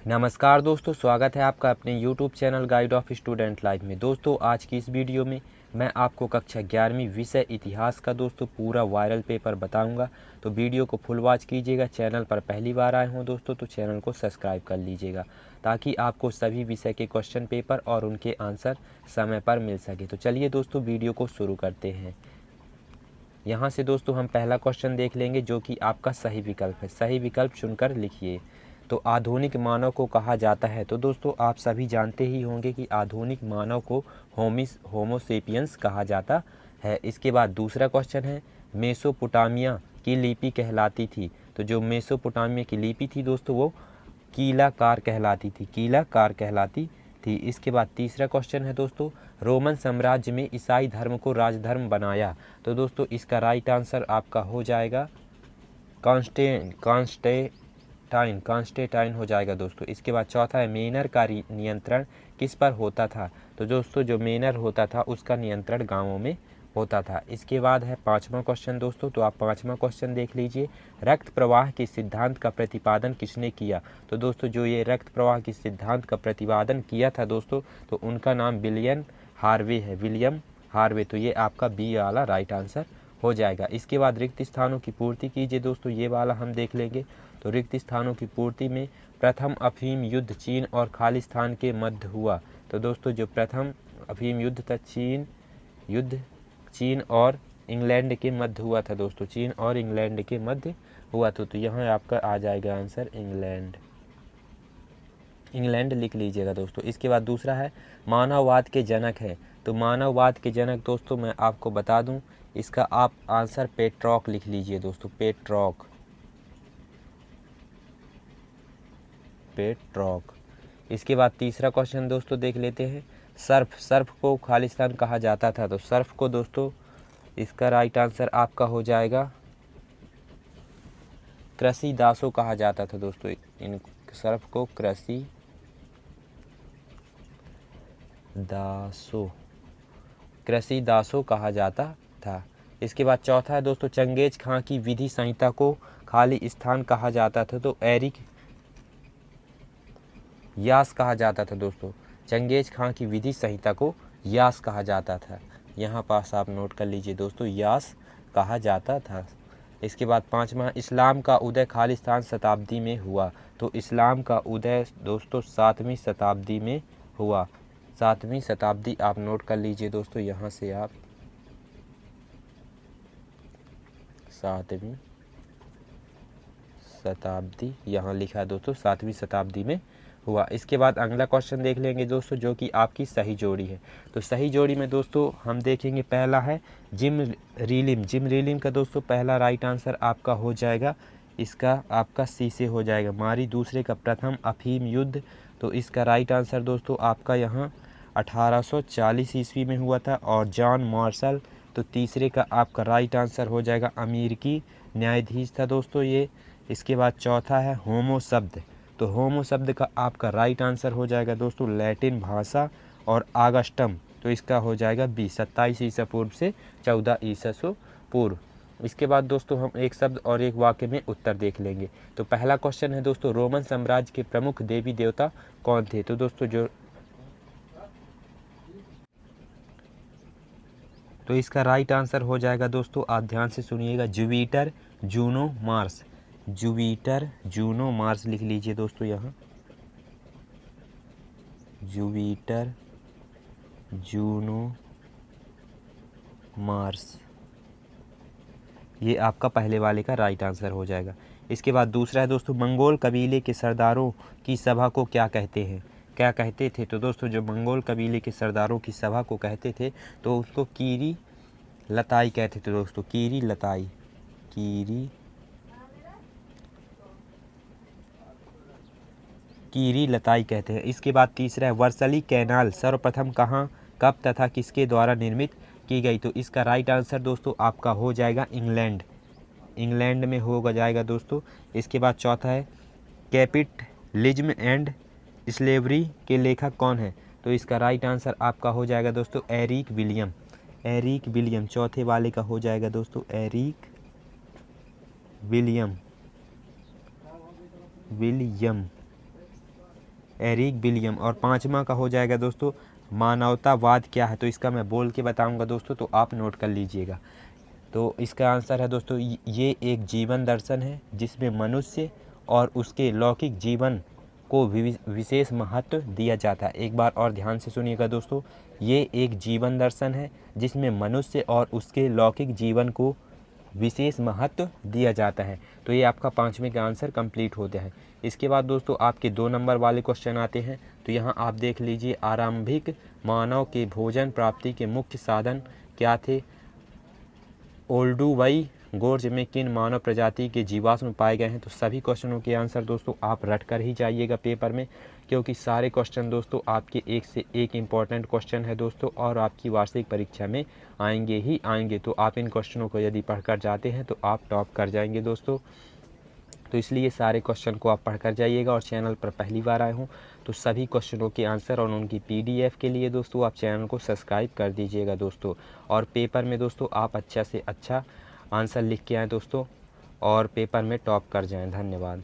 नमस्कार दोस्तों, स्वागत है आपका अपने YouTube channel guide of student life में। दोस्तों आज की इस वीडियो में मैं आपको कक्षा 11वीं विषय इतिहास का दोस्तों पूरा वायरल पेपर बताऊंगा। तो वीडियो को फुल वॉच कीजिएगा। चैनल पर पहली बार आए हों दोस्तों तो चैनल को सब्सक्राइब कर लीजिएगा ताकि आपको सभी विषय के क्वेश्चन पेपर और उनके आंसर समय पर मिल सके। तो चलिए दोस्तों वीडियो को शुरू करते हैं। यहाँ से दोस्तों हम पहला क्वेश्चन देख लेंगे जो कि आपका सही विकल्प है। सही विकल्प चुनकर लिखिए। तो आधुनिक मानव को कहा जाता है। तो दोस्तों आप सभी जानते ही होंगे कि आधुनिक मानव को होमो सेपियंस कहा जाता है। इसके बाद दूसरा क्वेश्चन है, मेसोपोटामिया की लिपि कहलाती थी। तो जो मेसोपोटामिया की लिपि थी दोस्तों वो कीलाकार कहलाती थी। कीलाकार कहलाती थी। इसके बाद तीसरा क्वेश्चन है दोस्तों, रोमन साम्राज्य में ईसाई धर्म को राजधर्म बनाया। तो दोस्तों इसका राइट आंसर आपका हो जाएगा कांस्टेंटाइन हो जाएगा दोस्तों। इसके बाद चौथा है, मेनर का नियंत्रण किस पर होता था। तो दोस्तों जो मेनर होता था उसका नियंत्रण गांवों में होता था। इसके बाद है पांचवा क्वेश्चन दोस्तों। तो आप पांचवा क्वेश्चन देख लीजिए, रक्त प्रवाह के सिद्धांत का प्रतिपादन किसने किया। तो दोस्तों जो ये रक्त प्रवाह के सिद्धांत का प्रतिपादन किया था दोस्तों तो उनका नाम विलियम हार्वे है। William Harvey. तो ये आपका बी वाला राइट आंसर हो जाएगा। इसके बाद रिक्त स्थानों की पूर्ति कीजिए दोस्तों, ये वाला हम देख लेंगे। तो रिक्त स्थानों की पूर्ति में प्रथम अफीम युद्ध चीन और खालिस्तान के मध्य हुआ। तो दोस्तों जो प्रथम अफीम युद्ध था चीन और इंग्लैंड के मध्य हुआ था दोस्तों। चीन और इंग्लैंड के मध्य हुआ था। तो यहाँ आपका आ जाएगा आंसर इंग्लैंड लिख लीजिएगा दोस्तों। इसके बाद दूसरा है, मानववाद के जनक है। तो मानववाद के जनक दोस्तों मैं आपको बता दूं, इसका आप आंसर पेट्रॉक लिख लीजिए दोस्तों। पेट्रॉक। इसके बाद तीसरा क्वेश्चन दोस्तों देख लेते हैं, सर्फ को खालिस्तान कहा जाता था। तो सर्फ को दोस्तों इसका राइट आंसर आपका हो जाएगा कृषि दासों कहा जाता था दोस्तों। इन सर्फ को कृषि दासों कहा जाता था। इसके बाद चौथा है दोस्तों, चंगेज खां की विधि संहिता को खाली स्थान कहा जाता था। तो एरिक यास कहा जाता था दोस्तों। चंगेज खां की विधि संहिता को यास कहा जाता था। यहाँ पास आप नोट कर लीजिए दोस्तों, यास कहा जाता था। इसके बाद पांचवा, इस्लाम का उदय खालिस्तान शताब्दी में हुआ। तो इस्लाम का उदय दोस्तों 7वीं शताब्दी में हुआ। 7वीं शताब्दी आप नोट कर लीजिए दोस्तों। यहाँ से आप 7वीं शताब्दी यहाँ लिखा है दोस्तों, 7वीं शताब्दी में हुआ। इसके बाद अगला क्वेश्चन देख लेंगे दोस्तों जो कि आपकी सही जोड़ी है। तो सही जोड़ी में दोस्तों हम देखेंगे, पहला है जिम रीलिम का दोस्तों पहला राइट आंसर आपका हो जाएगा, इसका आपका सी से हो जाएगा। मारी दूसरे का प्रथम अफीम युद्ध। तो इसका राइट आंसर दोस्तों आपका यहाँ 1840 ईस्वी में हुआ था। और जॉन मार्शल, तो तीसरे का आपका राइट आंसर हो जाएगा, अमेरिकी न्यायाधीश था दोस्तों ये। इसके बाद चौथा है होमो शब्द। तो होमो शब्द का आपका राइट आंसर हो जाएगा दोस्तों लैटिन भाषा और आगस्टम। तो इसका हो जाएगा बी, 27 ईसा पूर्व से 14 ईसा पूर्व। इसके बाद दोस्तों हम एक शब्द और एक वाक्य में उत्तर देख लेंगे। तो पहला क्वेश्चन है दोस्तों, रोमन साम्राज्य के प्रमुख देवी देवता कौन थे। तो दोस्तों तो इसका राइट आंसर हो जाएगा दोस्तों, आप ध्यान से सुनिएगा, Jupiter Juno Mars. Jupiter Juno Mars लिख लीजिए दोस्तों यहाँ। जुपिटर जूनो मार्स, ये आपका पहले वाले का राइट आंसर हो जाएगा। इसके बाद दूसरा है दोस्तों, मंगोल कबीले के सरदारों की सभा को क्या कहते हैं, क्या कहते थे। तो दोस्तों जो मंगोल कबीले के सरदारों की सभा को कहते थे तो उसको कीरी लताई कहते थे दोस्तों। कीरी लताई कहते हैं। इसके बाद तीसरा है, वर्सली कैनाल सर्वप्रथम कहाँ, कब तथा किसके द्वारा निर्मित की गई। तो इसका राइट आंसर दोस्तों आपका हो जाएगा इंग्लैंड में होगा जाएगा दोस्तों। इसके बाद चौथा है, कैपिटलिज्म एंड स्लेवरी के लेखक कौन है। तो इसका राइट आंसर आपका हो जाएगा दोस्तों एरिक विलियम। चौथे वाले का हो जाएगा दोस्तों एरिक विलियम। Eric William. और पाँचवा का हो जाएगा दोस्तों मानवतावाद क्या है, तो इसका मैं बोल के बताऊंगा दोस्तों, तो आप नोट कर लीजिएगा। तो इसका आंसर है दोस्तों ये एक जीवन दर्शन है जिसमें मनुष्य और उसके लौकिक जीवन को विशेष महत्व दिया जाता है। एक बार और ध्यान से सुनिएगा दोस्तों, ये एक जीवन दर्शन है जिसमें मनुष्य और उसके लौकिक जीवन को विशेष महत्व दिया जाता है। तो ये आपका पाँचवें का आंसर कंप्लीट होता है। इसके बाद दोस्तों आपके 2 नंबर वाले क्वेश्चन आते हैं। तो यहाँ आप देख लीजिए, आरंभिक मानव के भोजन प्राप्ति के मुख्य साधन क्या थे? ओल्डुवई गोर्ज में किन मानव प्रजाति के जीवाश्म पाए गए हैं? तो सभी क्वेश्चनों के आंसर दोस्तों आप रट कर ही जाइएगा पेपर में, क्योंकि सारे क्वेश्चन दोस्तों आपके एक से एक इम्पॉर्टेंट क्वेश्चन है दोस्तों, और आपकी वार्षिक परीक्षा में आएंगे ही आएंगे। तो आप इन क्वेश्चनों को यदि पढ़कर जाते हैं तो आप टॉप कर जाएंगे दोस्तों। तो इसलिए सारे क्वेश्चन को आप पढ़कर जाइएगा। और चैनल पर पहली बार आए हों तो सभी क्वेश्चनों के आंसर और उनकी PDF के लिए दोस्तों आप चैनल को सब्सक्राइब कर दीजिएगा दोस्तों। और पेपर में दोस्तों आप अच्छा से अच्छा आंसर लिख के आएँ दोस्तों, और पेपर में टॉप कर जाएं। धन्यवाद।